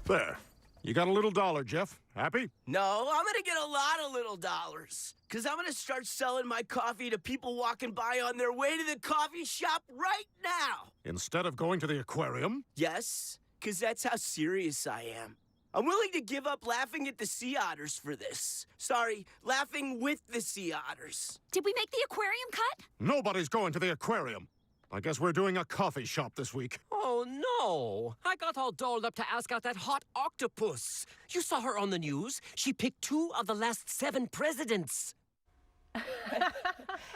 There. You got a little dollar, Jeff. Happy? No, I'm gonna get a lot of little dollars. Because I'm gonna start selling my coffee to people walking by on their way to the coffee shop right now. Instead of going to the aquarium? Yes, because that's how serious I am. I'm willing to give up laughing at the sea otters for this. Sorry, laughing with the sea otters. Did we make the aquarium cut? Nobody's going to the aquarium. I guess we're doing a coffee shop this week. Oh, no. I got all dolled up to ask out that hot octopus. You saw her on the news. She picked 2 of the last 7 presidents.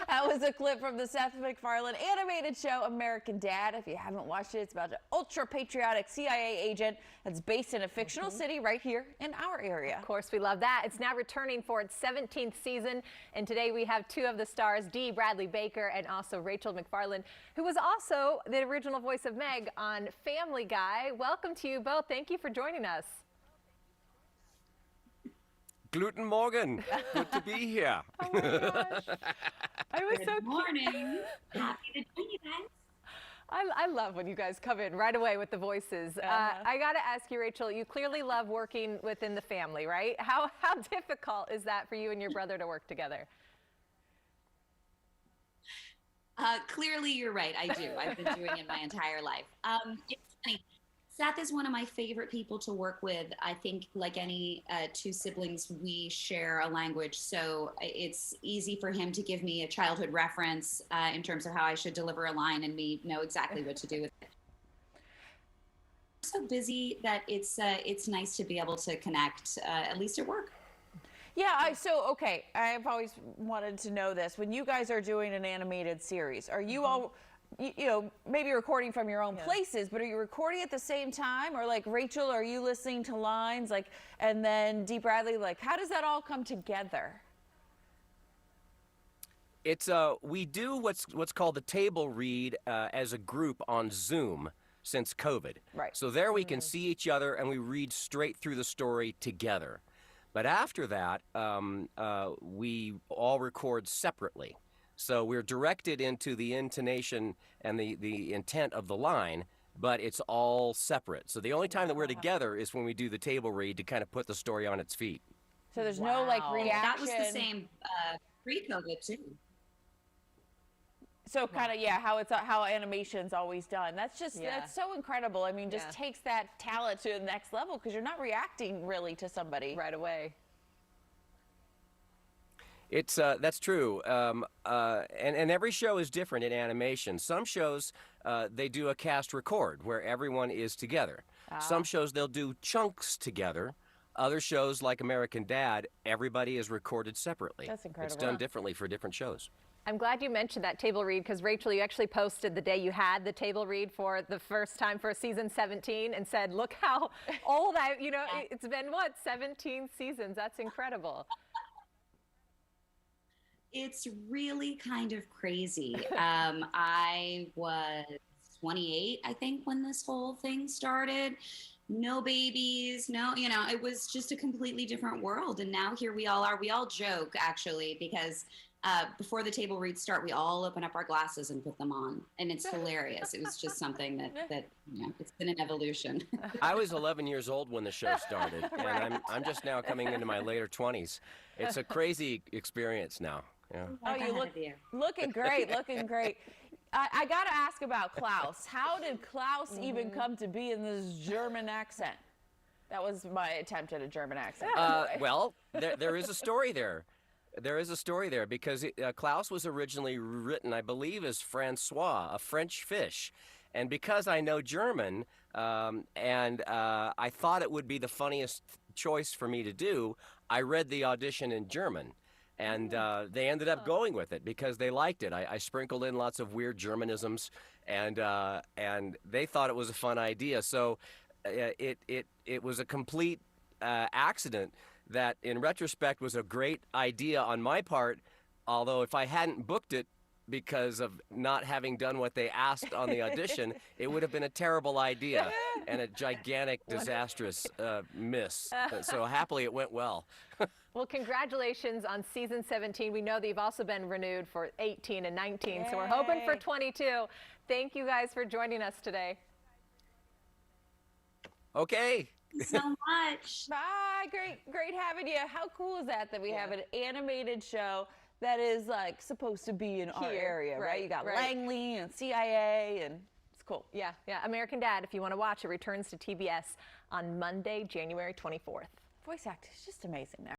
That was a clip from the Seth MacFarlane animated show American Dad. If you haven't watched it, it's about an ultra-patriotic CIA agent that's based in a fictional city right here in our area. Of course, we love that. It's now returning for its 17th season, and today we have 2 of the stars, D. Bradley Baker and also Rachael MacFarlane, who was also the original voice of Meg on Family Guy. Welcome to you both. Thank you for joining us. Guten Morgen. Good to be here. Oh my gosh. I was Good morning. Happy to join you guys. I love when you guys come in right away with the voices. I got to ask you, Rachael, you clearly love working within the family, right? How difficult is that for you and your brother to work together? Clearly, you're right. I do. I've been doing it my entire life. It's funny. Seth is one of my favorite people to work with. I think like any 2 siblings, we share a language. So it's easy for him to give me a childhood reference in terms of how I should deliver a line and me know exactly what to do with it. I'm so busy that it's nice to be able to connect, at least at work. Yeah, okay, I've always wanted to know this. When you guys are doing an animated series, are you all, you know, maybe recording from your own places, but are you recording at the same time? Or like, Rachael, are you listening to lines? Like, and then D. Bradley, like, how does that all come together? It's we do what's called the table read as a group on Zoom since COVID. Right. So there we can see each other and we read straight through the story together. But after that, we all record separately. So we're directed into the intonation and the intent of the line, but it's all separate. So the only time that we're together is when we do the table read to kind of put the story on its feet. So there's no like reaction. That was the same pre-COVID too. So kind of, yeah, how animation's always done. That's just, that's so incredible. I mean, just takes that talent to the next level because you're not reacting really to somebody right away. It's that's true, and every show is different in animation. Some shows they do a cast record where everyone is together. Some shows they'll do chunks together. Other shows like American Dad, everybody is recorded separately. That's incredible. It's done differently for different shows. I'm glad you mentioned that table read because, Rachael, you actually posted the day you had the table read for the first time for season 17 and said, look how old it's been, what, 17 seasons? That's incredible. It's really kind of crazy. I was 28, I think, when this whole thing started. No babies, no, it was just a completely different world. And now here we all are. We all joke, actually, because before the table reads start, we all open up our glasses and put them on. And it's hilarious. It was just something that it's been an evolution. I was 11 years old when the show started, and I'm just now coming into my later 20s. It's a crazy experience now. Yeah. Oh, you looking great, looking great. I got to ask about Klaus. How did Klaus even come to be in this German accent? That was my attempt at a German accent. Well, there is a story there. There is a story there because Klaus was originally written, I believe, as Francois, a French fish. And because I know German, and I thought it would be the funniest choice for me to do, I read the audition in German. And they ended up going with it because they liked it. I sprinkled in lots of weird Germanisms, and they thought it was a fun idea. So it was a complete accident that, in retrospect, was a great idea on my part. Although if I hadn't booked it because of not having done what they asked on the audition, it would have been a terrible idea and a gigantic, disastrous miss. So happily, it went well. Well, congratulations on season 17. We know that you've also been renewed for 18 and 19, so we're hoping for 22. Thank you guys for joining us today. Okay. you so much. Bye. Great having you. How cool is that we have an animated show that is like supposed to be in our area, right? You got Langley and CIA, and it's cool. Yeah. American Dad, if you want to watch it, returns to TBS on Monday, January 24th. Voice acting is just amazing there.